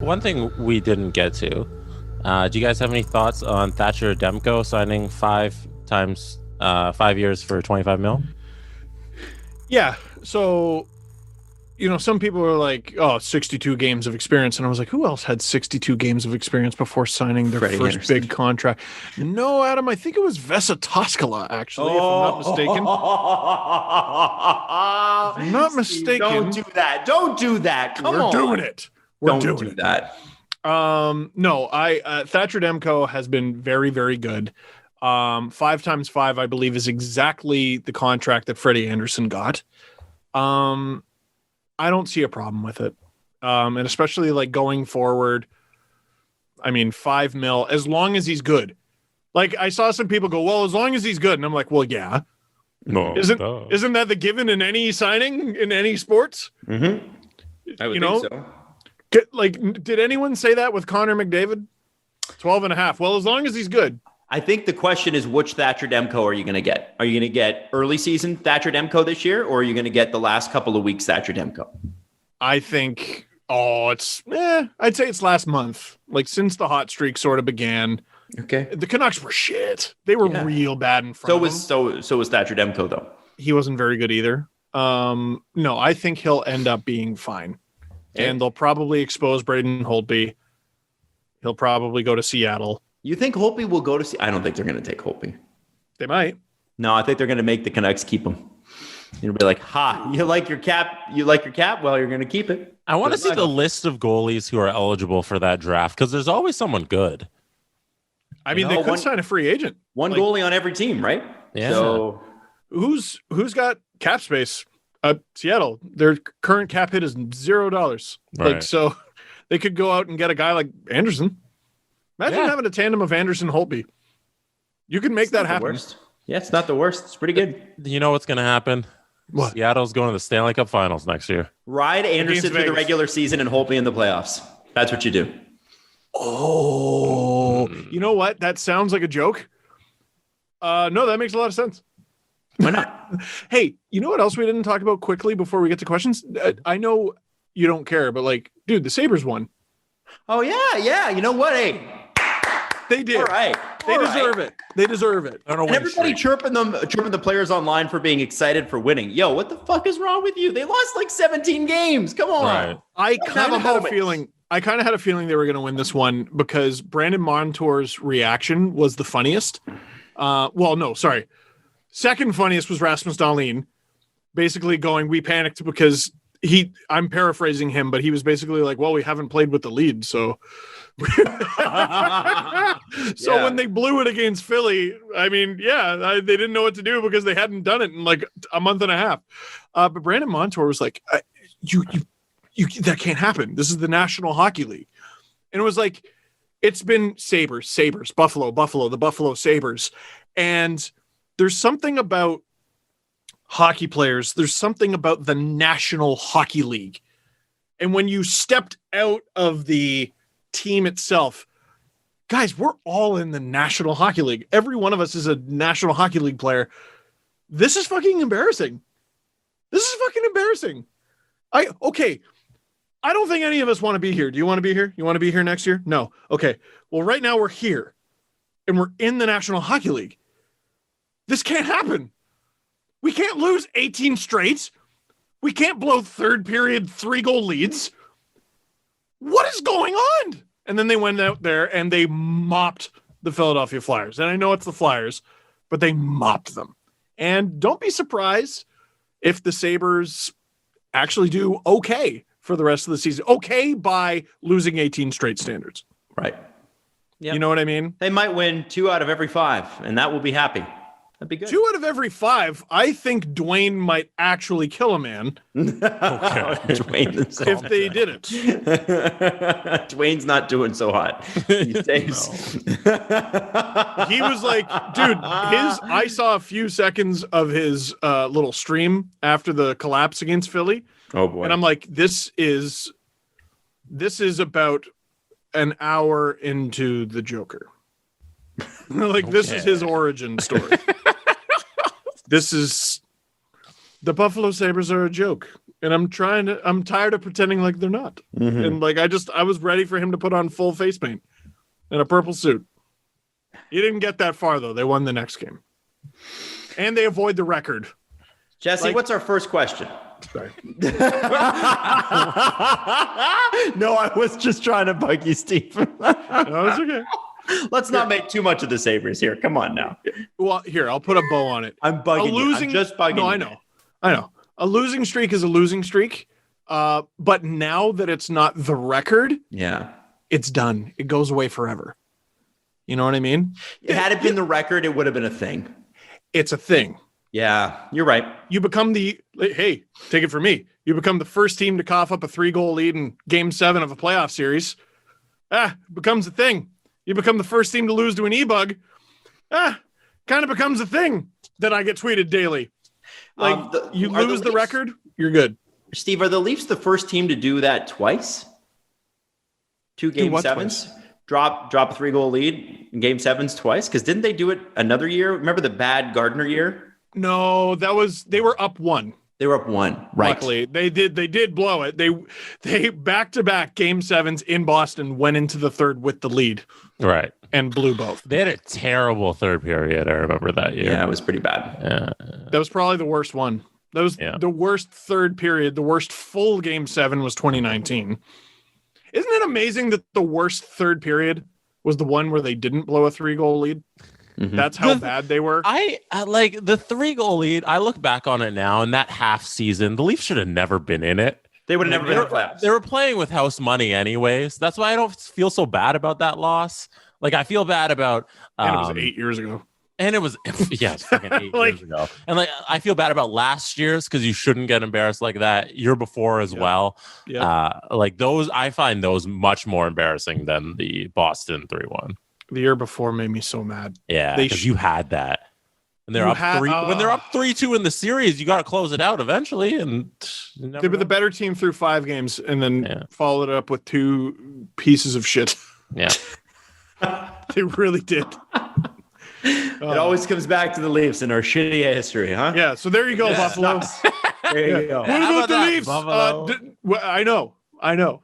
One thing we didn't get to. Do you guys have any thoughts on Thatcher Demko signing 5 years for 25 mil? Yeah. So, some people are like, oh, 62 games of experience. And I was like, who else had 62 games of experience before signing their Freddie first Anderson. big contract? No, Adam, I think it was Vesa Toskala, actually, if I'm not mistaken. If I'm not mistaken. Don't do that. Don't do that. Come on. We're doing it. We're Don't doing do that. No, Thatcher Demko has been very, very good. 5 times 5, I believe, is exactly the contract that Freddie Anderson got. I don't see a problem with it. And especially like going forward, I mean, 5 mil, as long as he's good. Like I saw some people go, well, as long as he's good. And I'm like, well, yeah. No. Isn't that the given in any signing in any sports? Mm-hmm. I would think so. Did anyone say that with Connor McDavid? 12.5. Well, as long as he's good. I think the question is, which Thatcher Demko are you going to get? Are you going to get early season Thatcher Demko this year, or are you going to get the last couple of weeks Thatcher Demko? I think, I'd say it's last month. Like since the hot streak sort of began. Okay. The Canucks were shit. They were real bad in front of him. So was Thatcher Demko, though. He wasn't very good either. No, I think he'll end up being fine. Okay. And they'll probably expose Braden Holtby. He'll probably go to Seattle. You think Holtby will go to I don't think they're going to take Holtby. They might. No, I think they're going to make the Canucks keep him. You'll be like, you like your cap? You like your cap? Well, you're going to keep it. I want to see the list of goalies who are eligible for that draft because there's always someone good. I mean, they could sign a free agent. One goalie on every team, right? Yeah. So who's got cap space? Seattle. Their current cap hit is $0. Right. Like, so they could go out and get a guy like Anderson. Imagine having a tandem of Anderson Holtby. You can make that happen. Worst. Yeah, it's not the worst. It's pretty good. You know what's going to happen? What? Seattle's going to the Stanley Cup Finals next year. Ride Anderson through the regular season and Holtby in the playoffs. That's what you do. Oh, you know what? That sounds like a joke. No, that makes a lot of sense. Why not? Hey, you know what else we didn't talk about quickly before we get to questions? I know you don't care, but dude, the Sabres won. Oh, yeah. You know what? Hey. They did. All right. They deserve it. They deserve it. And everybody chirping the players online for being excited for winning. Yo, what the fuck is wrong with you? They lost like 17 games. Come on. Right. I kind of had a feeling they were going to win this one because Brandon Montour's reaction was the funniest. Second funniest was Rasmus Dahlin basically going, we panicked because I'm paraphrasing him, but he was basically like, well, we haven't played with the lead. So when they blew it against Philly, I mean, they didn't know what to do because they hadn't done it in like a month and a half. But Brandon Montour was like, you that can't happen. This is the National Hockey League. And it was like, it's been Sabres, Buffalo, the Buffalo Sabres. And there's something about hockey players. There's something about the National Hockey League. And when you stepped out of the team itself, guys, we're all in the National Hockey League. Every one of us is a National Hockey League player. This is fucking embarrassing. I don't think any of us want to be here. Do you want to be here? You want to be here next year? No. Okay. Well, right now we're here and we're in the National Hockey League. This can't happen. We can't lose 18 straight. We can't blow third period 3-goal leads. What is going on? And then they went out there and they mopped the Philadelphia Flyers. And I know it's the Flyers, but they mopped them. And don't be surprised if the Sabres actually do okay for the rest of the season. Okay by losing 18 straight standards. Right. Yep. You know what I mean? They might win 2 out of every 5, and that will be happy. That'd be good. 2 out of every 5. I think Dwayne might actually kill a man. Dwayne if they did it. Dwayne's not doing so hot these days. He was like, dude, I saw a few seconds of his little stream after the collapse against Philly. Oh boy. And I'm like, this is about an hour into the Joker. This is his origin story. The The Buffalo Sabres are a joke. And I'm tired of pretending like they're not. Mm-hmm. And like, I was ready for him to put on full face paint and a purple suit. He didn't get that far though. They won the next game. And they avoid the record. Jesse, what's our first question? Sorry. No, I was just trying to bug you, Steve. No, it's okay. Let's not make too much of the Sabres here. Come on now. Well, here, I'll put a bow on it. I'm bugging you. I'm just bugging you. I know. A losing streak is a losing streak. But now that it's not the record, yeah, it's done. It goes away forever. You know what I mean? Had it been the record, it would have been a thing. It's a thing. Yeah, you're right. You become hey, take it from me. You become the first team to cough up a 3-goal lead in Game 7 of a playoff series. Becomes a thing. You become the first team to lose to an e-bug. Kind of becomes a thing that I get tweeted daily. Like, you lose the record, you're good. Steve, are the Leafs the first team to do that twice? 2 Game 7s? Twice? Drop a 3-goal lead in Game 7s twice? Because didn't they do it another year? Remember the bad Gardner year? No, they were up 1. They were up 1. Right. Luckily, they did blow it. They back-to-back Game 7s in Boston went into the third with the lead. Right. And blew both. They had a terrible third period. I remember that year. Yeah, it was pretty bad. That was probably the worst one. That was the worst third period. The worst full Game 7 was 2019. Isn't it amazing that the worst third period was the one where they didn't blow a 3-goal lead? Mm-hmm. That's how bad they were. I like the 3-goal lead. I look back on it now, and that half season, the Leafs should have never been in it. They would have never been in the playoffs. They were playing with house money anyways. That's why I don't feel so bad about that loss. Like, I feel bad about... and it was 8 years ago. And it was, it's fucking 8 years ago. And like, I feel bad about last year's because you shouldn't get embarrassed like that. Year before as well. Yeah. Like those, I find those much more embarrassing than the Boston 3-1. The year before made me so mad. Yeah, because you had that. And they're up 3. When they're up 3-2 in the series, you got to close it out eventually. And they were the better team through 5 games, and then followed it up with 2 pieces of shit. Yeah, they really did. It always comes back to the Leafs and our shitty history, huh? Yeah. So there you go, Buffalo. There you go. What about the Leafs? I know.